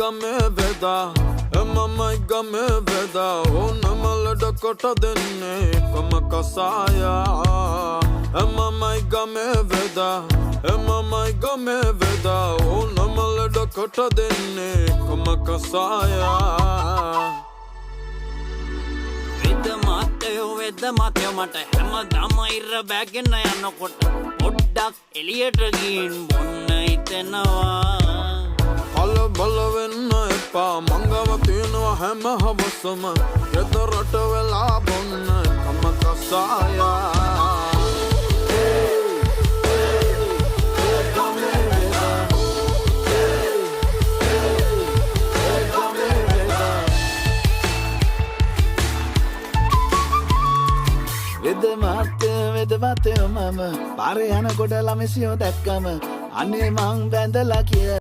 ගමේ වෙදා එමමයි ගමේ වෙදා ඕනමලට කොට දෙන්නේ කම කසායා එමමයි ගමේ වෙදා එමමයි ගමේ වෙදා ඕනමලට කොට දෙන්නේ කම කසායා වෙද මතය මට හැමදාම ඉර බැගෙන යනකොට පොඩ්ඩක් එළියට ගින් බොන්න හිතෙනවා කලබල වෙන්න එපා මංගව තියෙනවා හැම හවසම ගෙදරට වෙලා බොන්න කම කසායා වෙද මතය මම පාරේ යනකොට ළමසියෝ දැක්කම අනේ මං බැඳලා කිය